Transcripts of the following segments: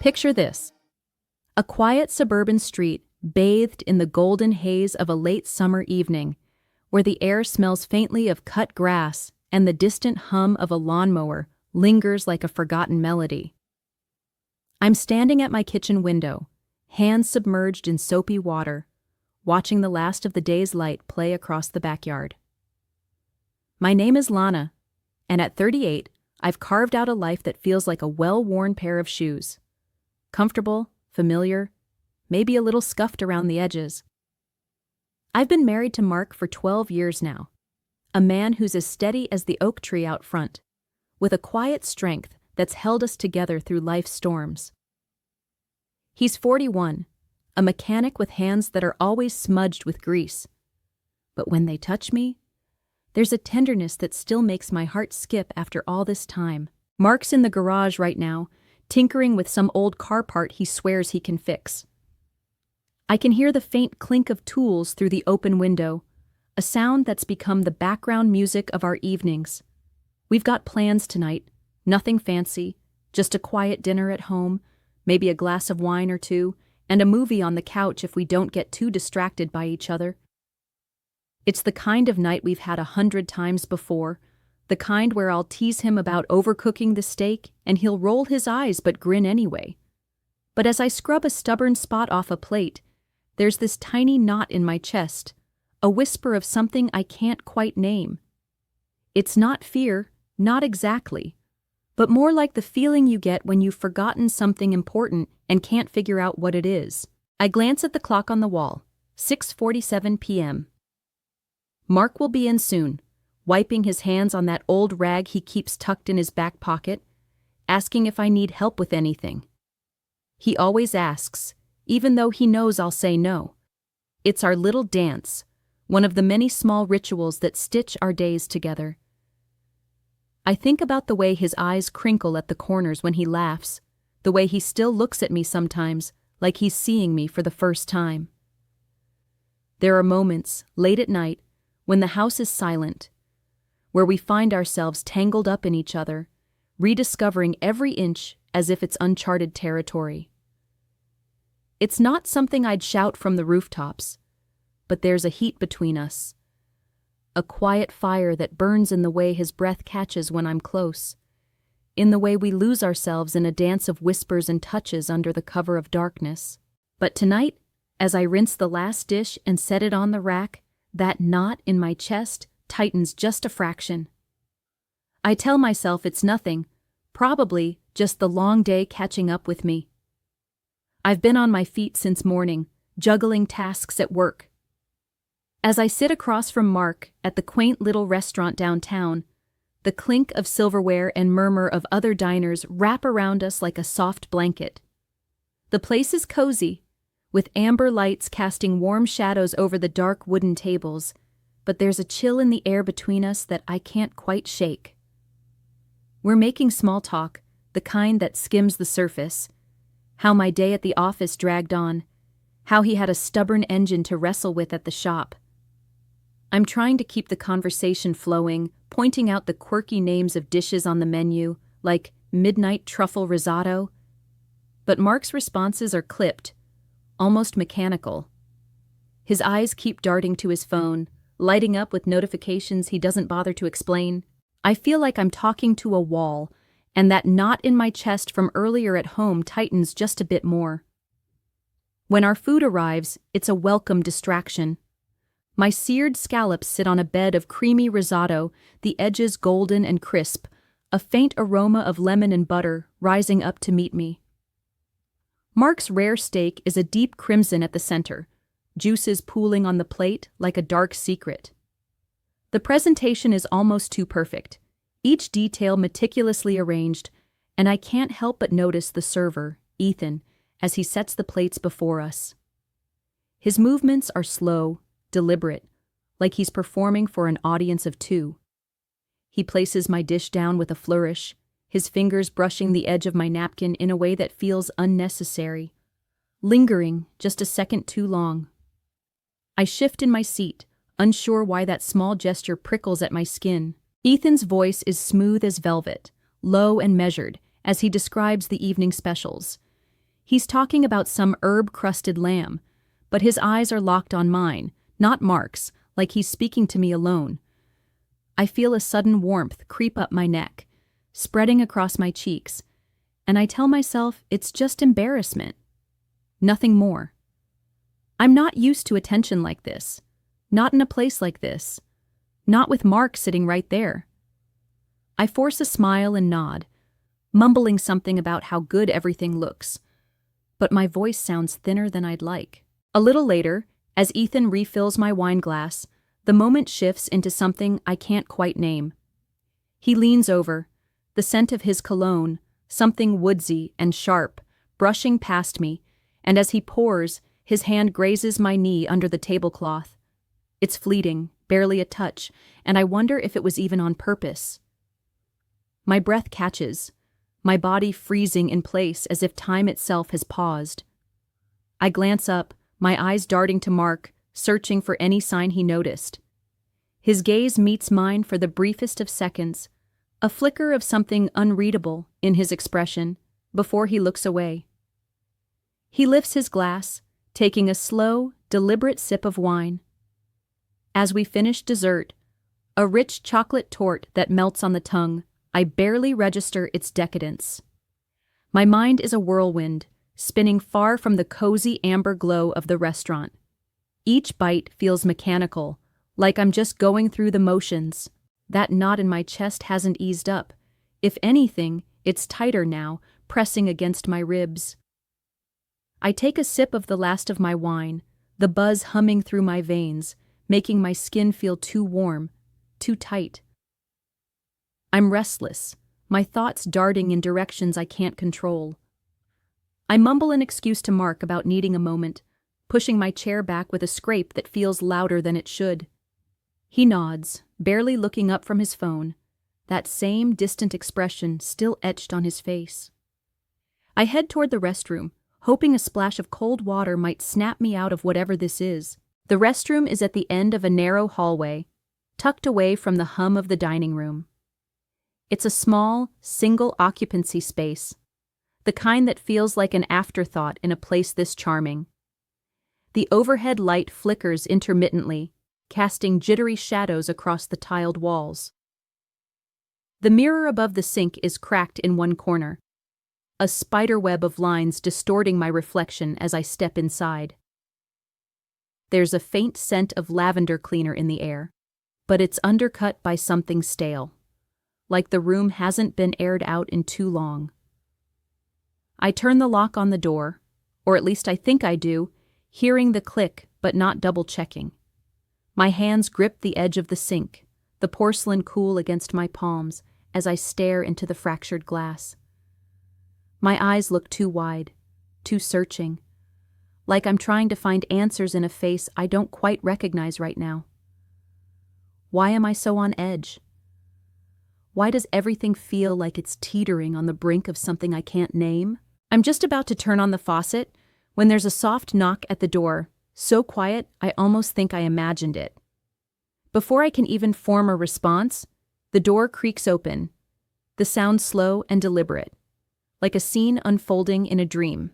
Picture this: a quiet suburban street bathed in the golden haze of a late summer evening, where the air smells faintly of cut grass and the distant hum of a lawnmower lingers like a forgotten melody. I'm standing at my kitchen window, hands submerged in soapy water, watching the last of the day's light play across the backyard. My name is Lana, and at 38, I've carved out a life that feels like a well-worn pair of shoes. Comfortable, familiar, maybe a little scuffed around the edges. I've been married to Mark for 12 years now, a man who's as steady as the oak tree out front, with a quiet strength that's held us together through life's storms. He's 41, a mechanic with hands that are always smudged with grease. But when they touch me, there's a tenderness that still makes my heart skip after all this time. Mark's in the garage right now, tinkering with some old car part he swears he can fix. I can hear the faint clink of tools through the open window, a sound that's become the background music of our evenings. We've got plans tonight, nothing fancy, just a quiet dinner at home, maybe a glass of wine or two, and a movie on the couch if we don't get too distracted by each other. It's the kind of night we've had 100 times before, the kind where I'll tease him about overcooking the steak and he'll roll his eyes but grin anyway. But as I scrub a stubborn spot off a plate, there's this tiny knot in my chest, a whisper of something I can't quite name. It's not fear, not exactly, but more like the feeling you get when you've forgotten something important and can't figure out what it is. I glance at the clock on the wall, 6:47 p.m. Mark will be in soon, wiping his hands on that old rag he keeps tucked in his back pocket, asking if I need help with anything. He always asks, even though he knows I'll say no. It's our little dance, one of the many small rituals that stitch our days together. I think about the way his eyes crinkle at the corners when he laughs, the way he still looks at me sometimes, like he's seeing me for the first time. There are moments, late at night, when the house is silent, where we find ourselves tangled up in each other, rediscovering every inch as if it's uncharted territory. It's not something I'd shout from the rooftops, but there's a heat between us, a quiet fire that burns in the way his breath catches when I'm close, in the way we lose ourselves in a dance of whispers and touches under the cover of darkness. But tonight, as I rinse the last dish and set it on the rack, that knot in my chest tightens just a fraction. I tell myself it's nothing, probably just the long day catching up with me. I've been on my feet since morning, juggling tasks at work. As I sit across from Mark at the quaint little restaurant downtown, the clink of silverware and murmur of other diners wrap around us like a soft blanket. The place is cozy, with amber lights casting warm shadows over the dark wooden tables, but there's a chill in the air between us that I can't quite shake. We're making small talk, the kind that skims the surface, how my day at the office dragged on, how he had a stubborn engine to wrestle with at the shop. I'm trying to keep the conversation flowing, pointing out the quirky names of dishes on the menu, like midnight truffle risotto. But Mark's responses are clipped, almost mechanical. His eyes keep darting to his phone, lighting up with notifications he doesn't bother to explain. I feel like I'm talking to a wall, and that knot in my chest from earlier at home tightens just a bit more. When our food arrives, it's a welcome distraction. My seared scallops sit on a bed of creamy risotto, the edges golden and crisp, a faint aroma of lemon and butter rising up to meet me. Mark's rare steak is a deep crimson at the center, juices pooling on the plate like a dark secret. The presentation is almost too perfect, each detail meticulously arranged, and I can't help but notice the server, Ethan, as he sets the plates before us. His movements are slow, deliberate, like he's performing for an audience of two. He places my dish down with a flourish, his fingers brushing the edge of my napkin in a way that feels unnecessary, lingering just a second too long. I shift in my seat, unsure why that small gesture prickles at my skin. Ethan's voice is smooth as velvet, low and measured, as he describes the evening specials. He's talking about some herb-crusted lamb, but his eyes are locked on mine, not Mark's, like he's speaking to me alone. I feel a sudden warmth creep up my neck, spreading across my cheeks, and I tell myself it's just embarrassment. Nothing more. I'm not used to attention like this, not in a place like this, not with Mark sitting right there. I force a smile and nod, mumbling something about how good everything looks, but my voice sounds thinner than I'd like. A little later, as Ethan refills my wine glass, the moment shifts into something I can't quite name. He leans over, the scent of his cologne, something woodsy and sharp, brushing past me, and as he pours, his hand grazes my knee under the tablecloth. It's fleeting, barely a touch, and I wonder if it was even on purpose. My breath catches, my body freezing in place as if time itself has paused. I glance up, my eyes darting to Mark, searching for any sign he noticed. His gaze meets mine for the briefest of seconds, a flicker of something unreadable in his expression, before he looks away. He lifts his glass, taking a slow, deliberate sip of wine. As we finish dessert, a rich chocolate torte that melts on the tongue, I barely register its decadence. My mind is a whirlwind, spinning far from the cozy amber glow of the restaurant. Each bite feels mechanical, like I'm just going through the motions. That knot in my chest hasn't eased up. If anything, it's tighter now, pressing against my ribs. I take a sip of the last of my wine, the buzz humming through my veins, making my skin feel too warm, too tight. I'm restless, my thoughts darting in directions I can't control. I mumble an excuse to Mark about needing a moment, pushing my chair back with a scrape that feels louder than it should. He nods, barely looking up from his phone, that same distant expression still etched on his face. I head toward the restroom, hoping a splash of cold water might snap me out of whatever this is. The restroom is at the end of a narrow hallway, tucked away from the hum of the dining room. It's a small, single-occupancy space, the kind that feels like an afterthought in a place this charming. The overhead light flickers intermittently, casting jittery shadows across the tiled walls. The mirror above the sink is cracked in one corner, a spiderweb of lines distorting my reflection as I step inside. There's a faint scent of lavender cleaner in the air, but it's undercut by something stale, like the room hasn't been aired out in too long. I turn the lock on the door, or at least I think I do, hearing the click but not double-checking. My hands grip the edge of the sink, the porcelain cool against my palms as I stare into the fractured glass. My eyes look too wide, too searching, like I'm trying to find answers in a face I don't quite recognize right now. Why am I so on edge? Why does everything feel like it's teetering on the brink of something I can't name? I'm just about to turn on the faucet when there's a soft knock at the door, so quiet I almost think I imagined it. Before I can even form a response, the door creaks open, the sound slow and deliberate, like a scene unfolding in a dream.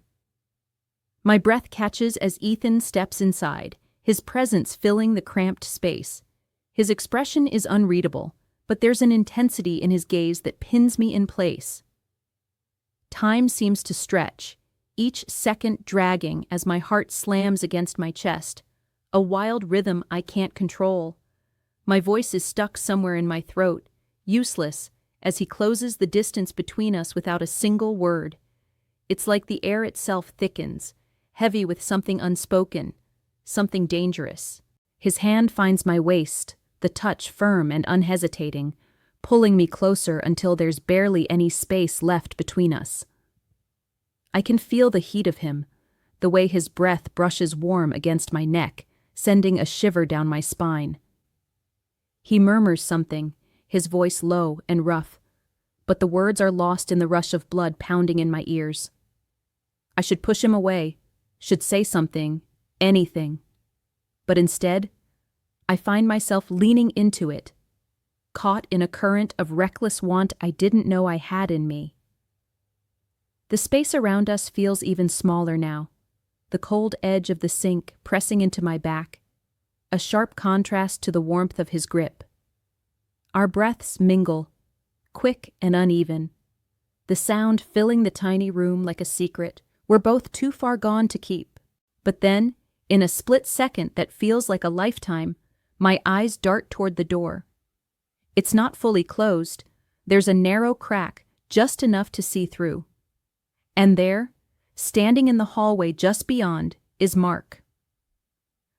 My breath catches as Ethan steps inside, his presence filling the cramped space. His expression is unreadable, but there's an intensity in his gaze that pins me in place. Time seems to stretch, each second dragging as my heart slams against my chest, a wild rhythm I can't control. My voice is stuck somewhere in my throat, useless, as he closes the distance between us without a single word. It's like the air itself thickens, heavy with something unspoken, something dangerous. His hand finds my waist, the touch firm and unhesitating, pulling me closer until there's barely any space left between us. I can feel the heat of him, the way his breath brushes warm against my neck, sending a shiver down my spine. He murmurs something, his voice low and rough, but the words are lost in the rush of blood pounding in my ears. I should push him away, should say something, anything. But instead, I find myself leaning into it, caught in a current of reckless want I didn't know I had in me. The space around us feels even smaller now, the cold edge of the sink pressing into my back, a sharp contrast to the warmth of his grip. Our breaths mingle, quick and uneven, the sound filling the tiny room like a secret we're both too far gone to keep. But then, in a split second that feels like a lifetime, my eyes dart toward the door. It's not fully closed, there's a narrow crack, just enough to see through. And there, standing in the hallway just beyond, is Mark.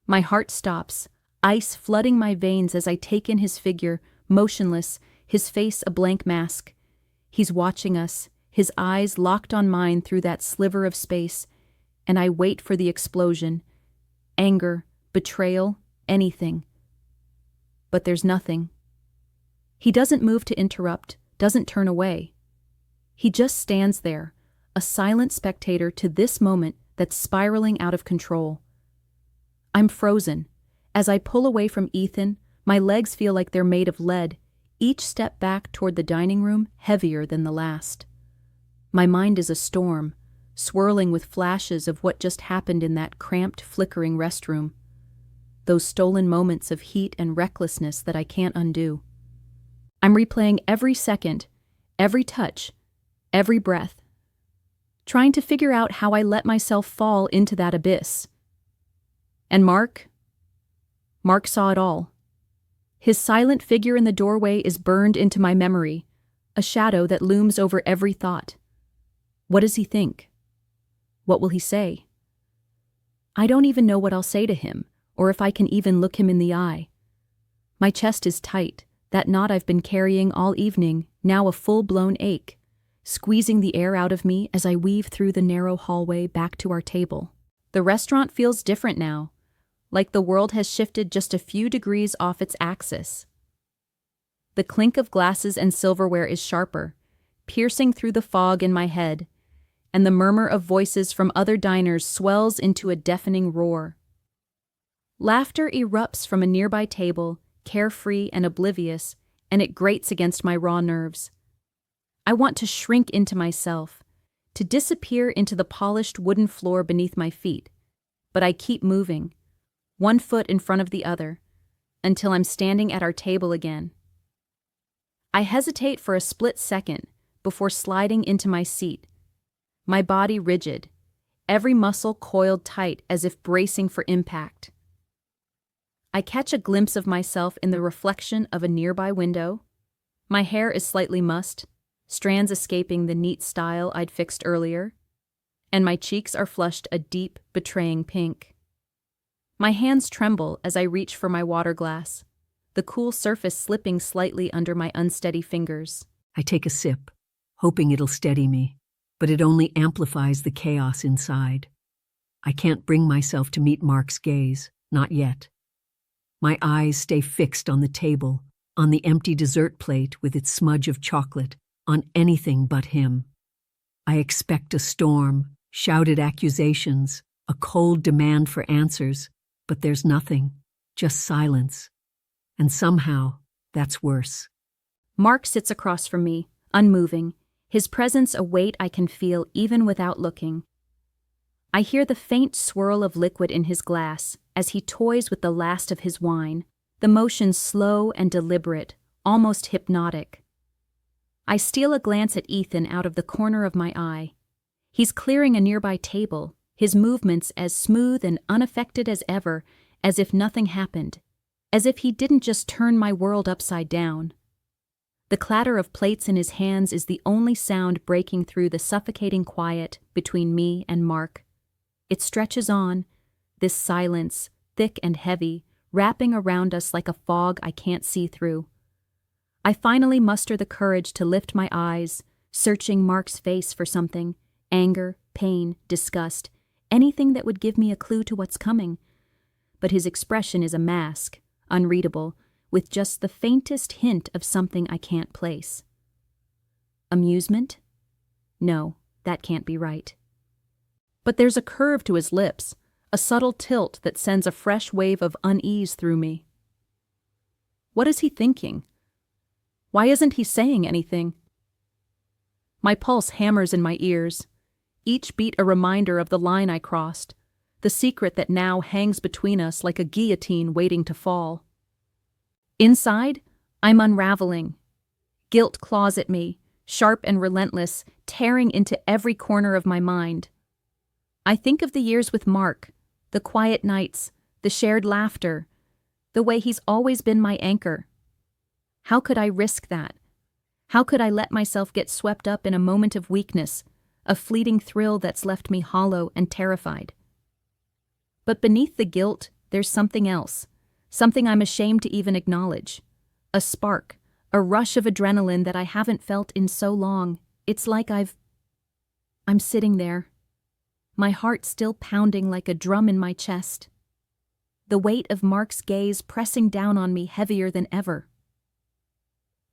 My heart stops, ice flooding my veins as I take in his figure, motionless, his face a blank mask. He's watching us, his eyes locked on mine through that sliver of space, and I wait for the explosion. Anger, betrayal, anything. But there's nothing. He doesn't move to interrupt, doesn't turn away. He just stands there, a silent spectator to this moment that's spiraling out of control. I'm frozen. As I pull away from Ethan, my legs feel like they're made of lead, each step back toward the dining room heavier than the last. My mind is a storm, swirling with flashes of what just happened in that cramped, flickering restroom. Those stolen moments of heat and recklessness that I can't undo. I'm replaying every second, every touch, every breath, trying to figure out how I let myself fall into that abyss. And Mark saw it all. His silent figure in the doorway is burned into my memory, a shadow that looms over every thought. What does he think? What will he say? I don't even know what I'll say to him, or if I can even look him in the eye. My chest is tight, that knot I've been carrying all evening, now a full-blown ache, squeezing the air out of me as I weave through the narrow hallway back to our table. The restaurant feels different now, like the world has shifted just a few degrees off its axis. The clink of glasses and silverware is sharper, piercing through the fog in my head, and the murmur of voices from other diners swells into a deafening roar. Laughter erupts from a nearby table, carefree and oblivious, and it grates against my raw nerves. I want to shrink into myself, to disappear into the polished wooden floor beneath my feet, but I keep moving, one foot in front of the other, until I'm standing at our table again. I hesitate for a split second before sliding into my seat, my body rigid, every muscle coiled tight as if bracing for impact. I catch a glimpse of myself in the reflection of a nearby window. My hair is slightly mussed, strands escaping the neat style I'd fixed earlier, and my cheeks are flushed a deep, betraying pink. My hands tremble as I reach for my water glass, the cool surface slipping slightly under my unsteady fingers. I take a sip, hoping it'll steady me, but it only amplifies the chaos inside. I can't bring myself to meet Mark's gaze, not yet. My eyes stay fixed on the table, on the empty dessert plate with its smudge of chocolate, on anything but him. I expect a storm, shouted accusations, a cold demand for answers, but there's nothing, just silence. And somehow, that's worse. Mark sits across from me, unmoving, his presence a weight I can feel even without looking. I hear the faint swirl of liquid in his glass as he toys with the last of his wine, the motion slow and deliberate, almost hypnotic. I steal a glance at Ethan out of the corner of my eye. He's clearing a nearby table, his movements as smooth and unaffected as ever, as if nothing happened, as if he didn't just turn my world upside down. The clatter of plates in his hands is the only sound breaking through the suffocating quiet between me and Mark. It stretches on, this silence, thick and heavy, wrapping around us like a fog I can't see through. I finally muster the courage to lift my eyes, searching Mark's face for something, anger, pain, disgust, anything that would give me a clue to what's coming. But his expression is a mask, unreadable, with just the faintest hint of something I can't place. Amusement? No, that can't be right. But there's a curve to his lips, a subtle tilt that sends a fresh wave of unease through me. What is he thinking? Why isn't he saying anything? My pulse hammers in my ears, each beat a reminder of the line I crossed, the secret that now hangs between us like a guillotine waiting to fall. Inside, I'm unraveling. Guilt claws at me, sharp and relentless, tearing into every corner of my mind. I think of the years with Mark, the quiet nights, the shared laughter, the way he's always been my anchor. How could I risk that? How could I let myself get swept up in a moment of weakness, a fleeting thrill that's left me hollow and terrified? But beneath the guilt, there's something else, something I'm ashamed to even acknowledge. A spark, a rush of adrenaline that I haven't felt in so long. It's like I'm sitting there, my heart still pounding like a drum in my chest. The weight of Mark's gaze pressing down on me heavier than ever.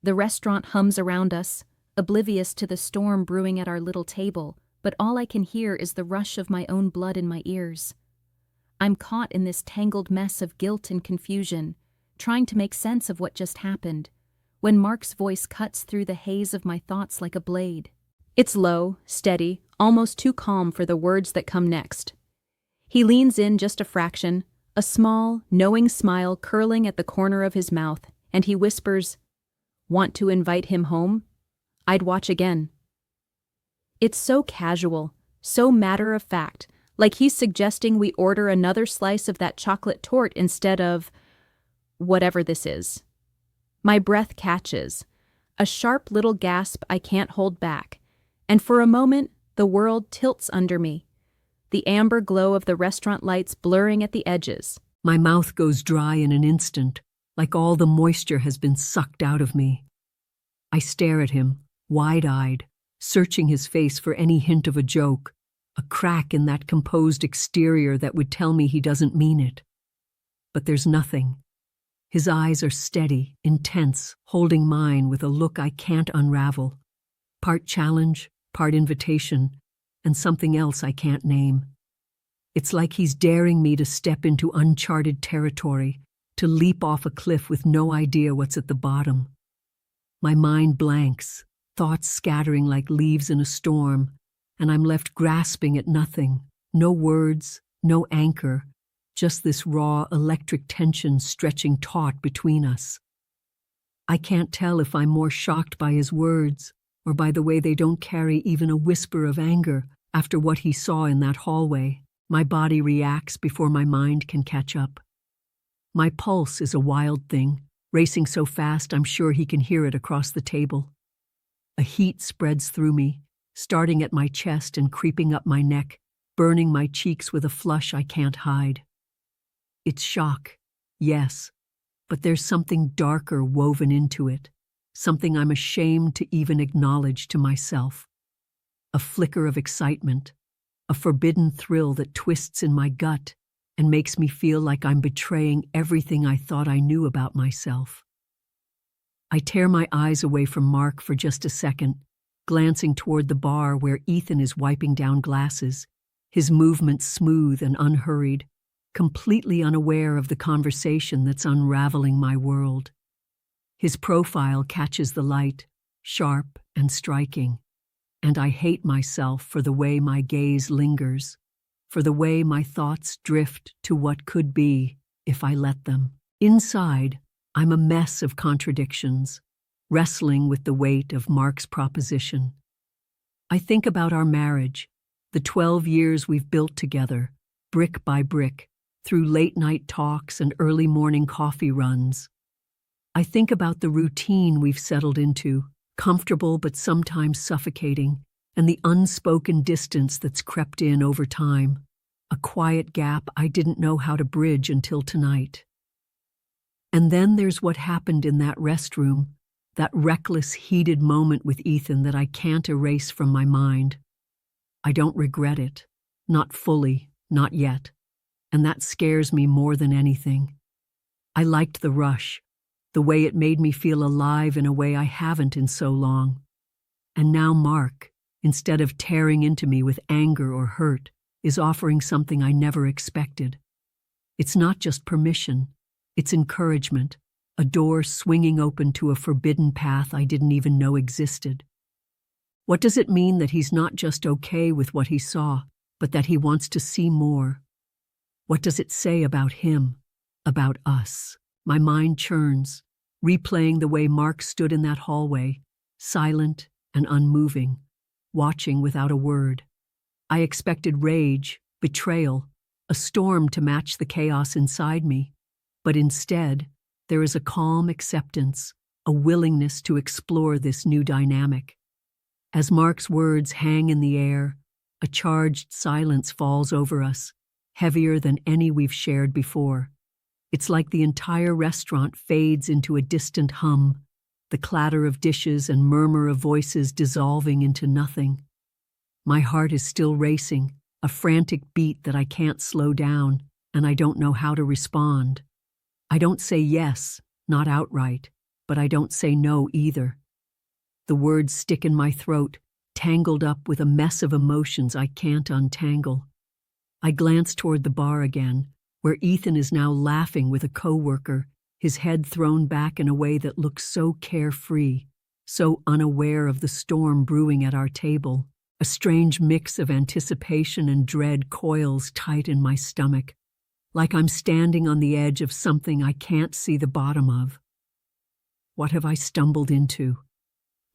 The restaurant hums around us, oblivious to the storm brewing at our little table, but all I can hear is the rush of my own blood in my ears. I'm caught in this tangled mess of guilt and confusion, trying to make sense of what just happened, when Mark's voice cuts through the haze of my thoughts like a blade. It's low, steady, almost too calm for the words that come next. He leans in just a fraction, a small, knowing smile curling at the corner of his mouth, and he whispers, "Want to invite him home? I'd watch again." It's so casual, so matter-of-fact, like he's suggesting we order another slice of that chocolate torte instead of whatever this is. My breath catches, a sharp little gasp I can't hold back, and for a moment the world tilts under me, the amber glow of the restaurant lights blurring at the edges. My mouth goes dry in an instant, like all the moisture has been sucked out of me. I stare at him, wide-eyed, searching his face for any hint of a joke, a crack in that composed exterior that would tell me he doesn't mean it. But there's nothing. His eyes are steady, intense, holding mine with a look I can't unravel. Part challenge, part invitation, and something else I can't name. It's like he's daring me to step into uncharted territory, to leap off a cliff with no idea what's at the bottom. My mind blanks, thoughts scattering like leaves in a storm, and I'm left grasping at nothing. No words, no anchor, just this raw electric tension stretching taut between us. I can't tell if I'm more shocked by his words or by the way they don't carry even a whisper of anger after what he saw in that hallway. My body reacts before my mind can catch up. My pulse is a wild thing, racing so fast I'm sure he can hear it across the table. A heat spreads through me, starting at my chest and creeping up my neck, burning my cheeks with a flush I can't hide. It's shock, yes, but there's something darker woven into it, something I'm ashamed to even acknowledge to myself. A flicker of excitement, a forbidden thrill that twists in my gut and makes me feel like I'm betraying everything I thought I knew about myself. I tear my eyes away from Mark for just a second, glancing toward the bar where Ethan is wiping down glasses, his movements smooth and unhurried, completely unaware of the conversation that's unraveling my world. His profile catches the light, sharp and striking, and I hate myself for the way my gaze lingers, for the way my thoughts drift to what could be if I let them. Inside, I'm a mess of contradictions, wrestling with the weight of Mark's proposition. I think about our marriage, the 12 years we've built together, brick by brick, through late-night talks and early morning coffee runs. I think about the routine we've settled into, comfortable but sometimes suffocating, and the unspoken distance that's crept in over time, a quiet gap I didn't know how to bridge until tonight. And then there's what happened in that restroom, that reckless, heated moment with Ethan that I can't erase from my mind. I don't regret it, not fully, not yet, and that scares me more than anything. I liked the rush, the way it made me feel alive in a way I haven't in so long. And now Mark, instead of tearing into me with anger or hurt, is offering something I never expected. It's not just permission, it's encouragement, a door swinging open to a forbidden path I didn't even know existed. What does it mean that he's not just okay with what he saw, but that he wants to see more? What does it say about him, about us? My mind churns, replaying the way Mark stood in that hallway, silent and unmoving, watching without a word. I expected rage, betrayal, a storm to match the chaos inside me, but instead, there is a calm acceptance, a willingness to explore this new dynamic. As Mark's words hang in the air, a charged silence falls over us, heavier than any we've shared before. It's like the entire restaurant fades into a distant hum, the clatter of dishes and murmur of voices dissolving into nothing. My heart is still racing, a frantic beat that I can't slow down, and I don't know how to respond. I don't say yes, not outright, but I don't say no either. The words stick in my throat, tangled up with a mess of emotions I can't untangle. I glance toward the bar again, where Ethan is now laughing with a coworker, his head thrown back in a way that looks so carefree, so unaware of the storm brewing at our table. A strange mix of anticipation and dread coils tight in my stomach, like I'm standing on the edge of something I can't see the bottom of. What have I stumbled into?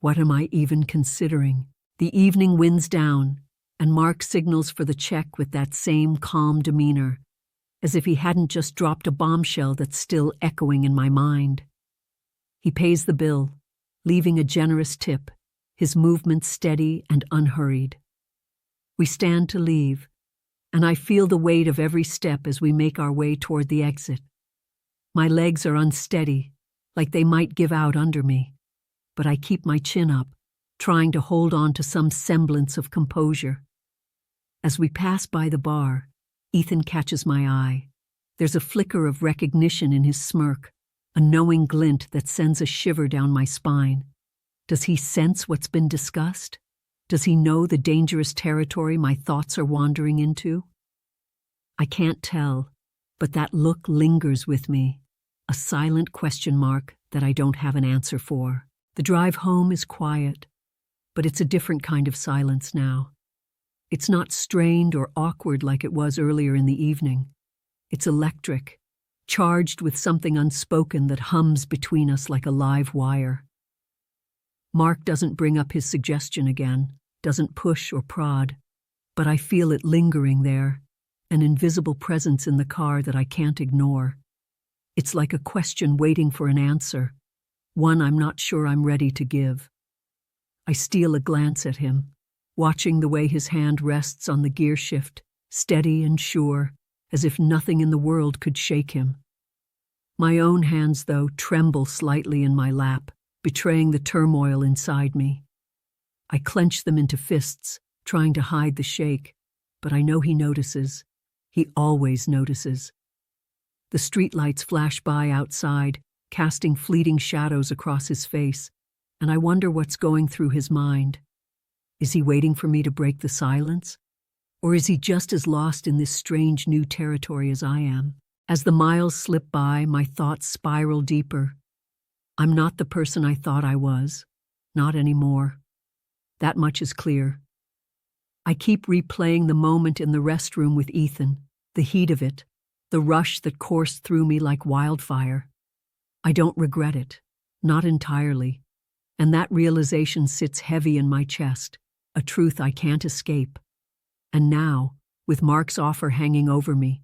What am I even considering? The evening winds down, and Mark signals for the check with that same calm demeanor, as if he hadn't just dropped a bombshell that's still echoing in my mind. He pays the bill, leaving a generous tip, his movements steady and unhurried. We stand to leave, and I feel the weight of every step as we make our way toward the exit. My legs are unsteady, like they might give out under me, but I keep my chin up, trying to hold on to some semblance of composure. As we pass by the bar, Ethan catches my eye. There's a flicker of recognition in his smirk, a knowing glint that sends a shiver down my spine. Does he sense what's been discussed? Does he know the dangerous territory my thoughts are wandering into? I can't tell, but that look lingers with me, a silent question mark that I don't have an answer for. The drive home is quiet, but it's a different kind of silence now. It's not strained or awkward like it was earlier in the evening. It's electric, charged with something unspoken that hums between us like a live wire. Mark doesn't bring up his suggestion again, doesn't push or prod, but I feel it lingering there, an invisible presence in the car that I can't ignore. It's like a question waiting for an answer, one I'm not sure I'm ready to give. I steal a glance at him, watching the way his hand rests on the gear shift, steady and sure, as if nothing in the world could shake him. My own hands, though, tremble slightly in my lap, betraying the turmoil inside me. I clench them into fists, trying to hide the shake, but I know he notices. He always notices. The streetlights flash by outside, casting fleeting shadows across his face, and I wonder what's going through his mind. Is he waiting for me to break the silence? Or is he just as lost in this strange new territory as I am? As the miles slip by, my thoughts spiral deeper. I'm not the person I thought I was. Not anymore. That much is clear. I keep replaying the moment in the restroom with Ethan, the heat of it, the rush that coursed through me like wildfire. I don't regret it, not entirely, and that realization sits heavy in my chest, a truth I can't escape. And now, with Mark's offer hanging over me,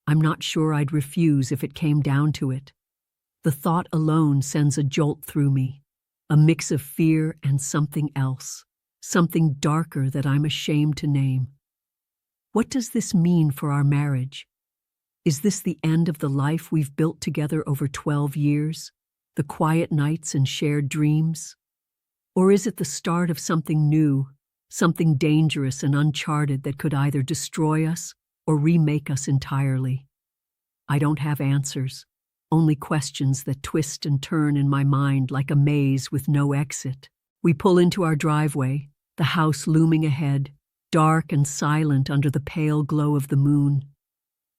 I'm not sure I'd refuse if it came down to it. The thought alone sends a jolt through me, a mix of fear and something else, something darker that I'm ashamed to name. What does this mean for our marriage? Is this the end of the life we've built together over 12 years, the quiet nights and shared dreams? Or is it the start of something new, something dangerous and uncharted that could either destroy us or remake us entirely? I don't have answers, only questions that twist and turn in my mind like a maze with no exit. We pull into our driveway, the house looming ahead, dark and silent under the pale glow of the moon.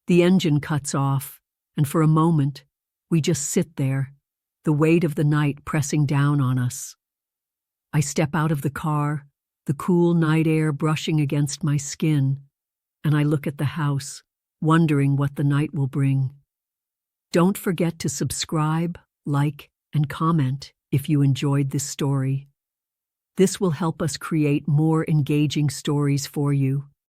The engine cuts off, and for a moment, we just sit there, the weight of the night pressing down on us. I step out of the car, the cool night air brushing against my skin, and I look at the house, wondering what the night will bring. Don't forget to subscribe, like, and comment if you enjoyed this story. This will help us create more engaging stories for you.